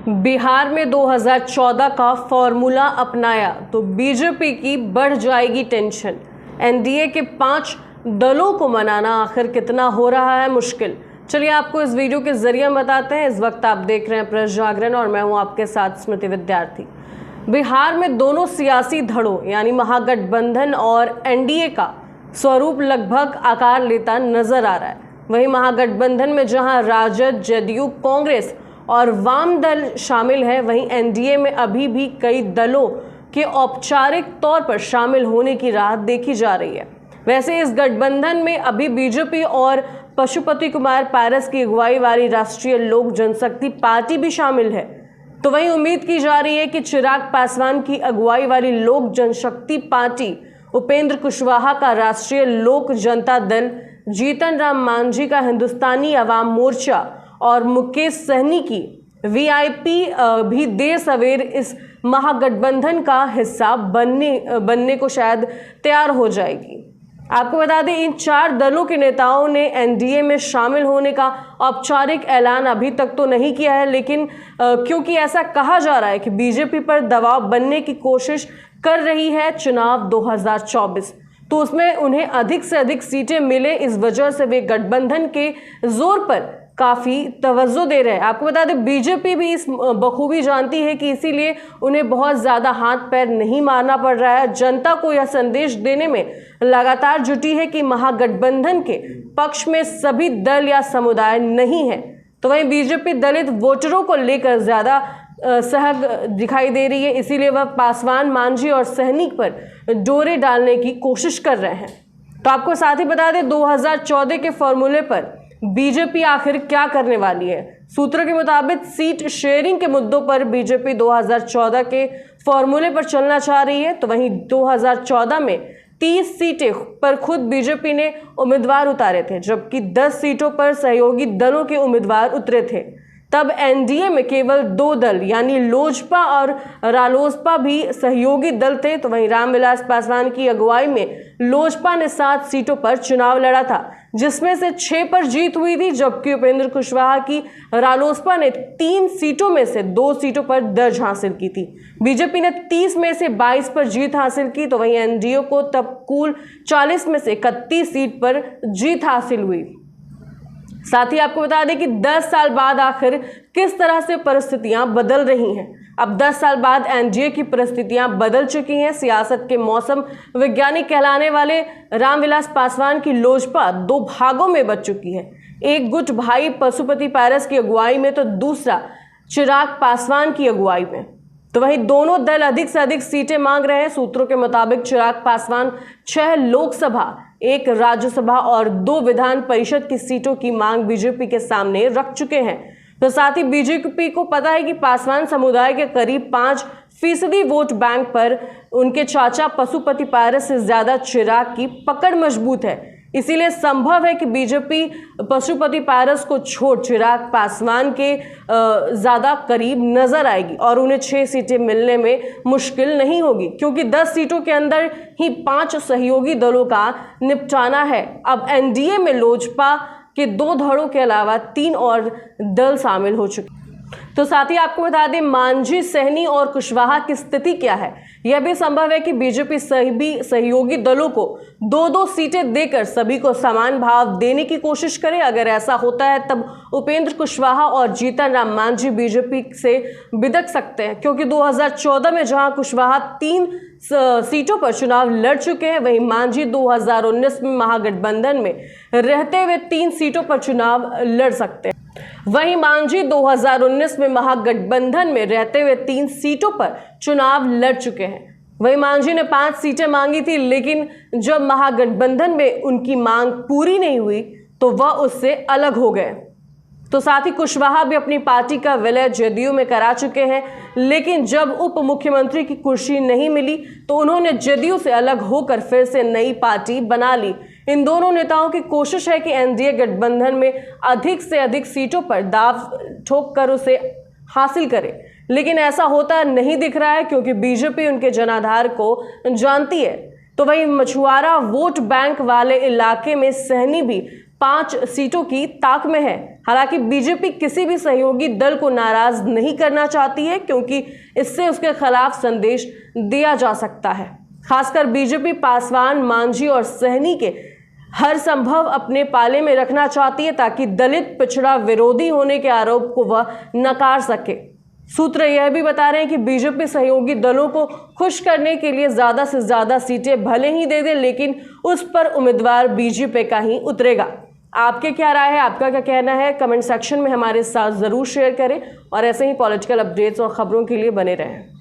बिहार में 2014 का फॉर्मूला अपनाया तो बीजेपी की बढ़ जाएगी टेंशन। एनडीए के 5 दलों को मनाना आखिर कितना हो रहा है मुश्किल। चलिए आपको इस वीडियो के जरिए बताते हैं। इस वक्त आप देख रहे हैं प्रेस जागरण और मैं हूं आपके साथ स्मृति विद्यार्थी। बिहार में दोनों सियासी धड़ों यानी महागठबंधन और एनडीए का स्वरूप लगभग आकार लेता नजर आ रहा है। वहीं महागठबंधन में जहां राजद, जदयू, कांग्रेस और वाम दल शामिल है, वहीं एनडीए में अभी भी कई दलों के औपचारिक तौर पर शामिल होने की राह देखी जा रही है। वैसे इस गठबंधन में अभी बीजेपी और पशुपति कुमार पारस की अगुवाई वाली राष्ट्रीय लोक जनशक्ति पार्टी भी शामिल है। तो वहीं उम्मीद की जा रही है कि चिराग पासवान की अगुवाई वाली लोक जनशक्ति पार्टी, उपेंद्र कुशवाहा का राष्ट्रीय लोक जनता दल, जीतन राम मांझी का हिंदुस्तानी अवाम मोर्चा और मुकेश सहनी की वीआईपी भी देर सवेर इस महागठबंधन का हिस्सा बनने को शायद तैयार हो जाएगी। आपको बता दें, इन 4 दलों के नेताओं ने एनडीए में शामिल होने का औपचारिक ऐलान अभी तक तो नहीं किया है, लेकिन क्योंकि ऐसा कहा जा रहा है कि बीजेपी पर दबाव बनने की कोशिश कर रही है चुनाव 2024, तो उसमें उन्हें अधिक से अधिक सीटें मिले, इस वजह से वे गठबंधन के जोर पर काफ़ी तवज्जो दे रहे हैं। आपको बता दें, बीजेपी भी इस बखूबी जानती है कि इसीलिए उन्हें बहुत ज़्यादा हाथ पैर नहीं मारना पड़ रहा है। जनता को यह संदेश देने में लगातार जुटी है कि महागठबंधन के पक्ष में सभी दल या समुदाय नहीं है। तो वहीं बीजेपी दलित वोटरों को लेकर ज़्यादा सहज दिखाई दे रही है, इसीलिए वह पासवान, मांझी और सहनी पर डोरे डालने की कोशिश कर रहे हैं। तो आपको साथ ही बता दें, 2014 के फॉर्मूले पर बीजेपी आखिर क्या करने वाली है। सूत्रों के मुताबिक सीट शेयरिंग के मुद्दों पर बीजेपी 2014 के फॉर्मूले पर चलना चाह रही है। तो वहीं 2014 में 30 सीटें पर खुद बीजेपी ने उम्मीदवार उतारे थे, जबकि 10 सीटों पर सहयोगी दलों के उम्मीदवार उतरे थे। तब एनडीए में केवल 2 दल यानी लोजपा और रालोसपा भी सहयोगी दल थे। तो वहीं रामविलास पासवान की अगुवाई में लोजपा ने 7 सीटों पर चुनाव लड़ा था, जिसमें से 6 पर जीत हुई थी, जबकि उपेंद्र कुशवाहा की रालोसपा ने 3 सीटों में से 2 सीटों पर दर्ज हासिल की थी। बीजेपी ने 30 में से 22 पर जीत हासिल की। तो वहीं एनडीए को तब कुल 40 में से 31 सीट पर जीत हासिल हुई। साथ ही आपको बता दें कि 10 साल बाद आखिर किस तरह से परिस्थितियां बदल रही हैं। अब 10 साल बाद एनडीए की परिस्थितियां बदल चुकी हैं। सियासत के मौसम वैज्ञानिक कहलाने वाले रामविलास पासवान की लोजपा 2 भागों में बंट चुकी है। एक गुट भाई पशुपति पारस की अगुवाई में तो दूसरा चिराग पासवान की अगुवाई में। तो वहीं दोनों दल अधिक से अधिक सीटें मांग रहे हैं। सूत्रों के मुताबिक चिराग पासवान 6 लोकसभा, 1 राज्यसभा और 2 विधान परिषद की सीटों की मांग बीजेपी के सामने रख चुके हैं। तो साथ ही बीजेपी को पता है कि पासवान समुदाय के करीब 5% वोट बैंक पर उनके चाचा पशुपति पारस से ज्यादा चिराग की पकड़ मजबूत है। इसीलिए संभव है कि बीजेपी पशुपति पारस को छोड़ चिराग पासवान के ज़्यादा करीब नजर आएगी और उन्हें 6 सीटें मिलने में मुश्किल नहीं होगी, क्योंकि 10 सीटों के अंदर ही 5 सहयोगी दलों का निपटाना है। अब एनडीए में लोजपा के 2 धड़ों के अलावा 3 और दल शामिल हो चुके। तो साथ ही आपको बता दें, मांझी, सहनी और कुशवाहा की स्थिति क्या है। यह भी संभव है कि बीजेपी सभी सहयोगी दलों को 2-2 सीटें देकर सभी को समान भाव देने की कोशिश करे। अगर ऐसा होता है तब उपेंद्र कुशवाहा और जीतन राम मांझी बीजेपी से बिदक सकते हैं, क्योंकि 2014 में जहां कुशवाहा 3 सीटों पर चुनाव लड़ चुके हैं, वहीं मांझी 2019 में महागठबंधन में रहते हुए 3 सीटों पर चुनाव लड़ सकते हैं। वहीं मांझी 2019 में महागठबंधन में रहते हुए 3 सीटों पर चुनाव लड़ चुके हैं। वहीं मांझी ने 5 सीटें मांगी थी, लेकिन जब महागठबंधन में उनकी मांग पूरी नहीं हुई तो वह उससे अलग हो गए। तो साथ ही कुशवाहा भी अपनी पार्टी का विलय जदयू में करा चुके हैं, लेकिन जब उप मुख्यमंत्री की कुर्सी नहीं मिली तो उन्होंने जदयू से अलग होकर फिर से नई पार्टी बना ली। इन दोनों नेताओं की कोशिश है कि एनडीए गठबंधन में अधिक से अधिक सीटों पर दाव ठोक कर उसे हासिल करे, लेकिन ऐसा होता नहीं दिख रहा है, क्योंकि बीजेपी उनके जनाधार को जानती है। तो वहीं मछुआरा वोट बैंक वाले इलाके में सहनी भी 5 सीटों की ताक में है। हालांकि बीजेपी किसी भी सहयोगी दल को नाराज नहीं करना चाहती है, क्योंकि इससे उसके खिलाफ संदेश दिया जा सकता है। खासकर बीजेपी पासवान, मांझी और सहनी के हर संभव अपने पाले में रखना चाहती है, ताकि दलित पिछड़ा विरोधी होने के आरोप को वह नकार सके। सूत्र यह भी बता रहे हैं कि बीजेपी सहयोगी दलों को खुश करने के लिए ज्यादा से ज्यादा सीटें भले ही दे दे, लेकिन उस पर उम्मीदवार बीजेपी का ही उतरेगा। आपके क्या राय है, आपका क्या कहना है, कमेंट सेक्शन में हमारे साथ जरूर शेयर करें और ऐसे ही पॉलिटिकल अपडेट्स और खबरों के लिए बने रहें।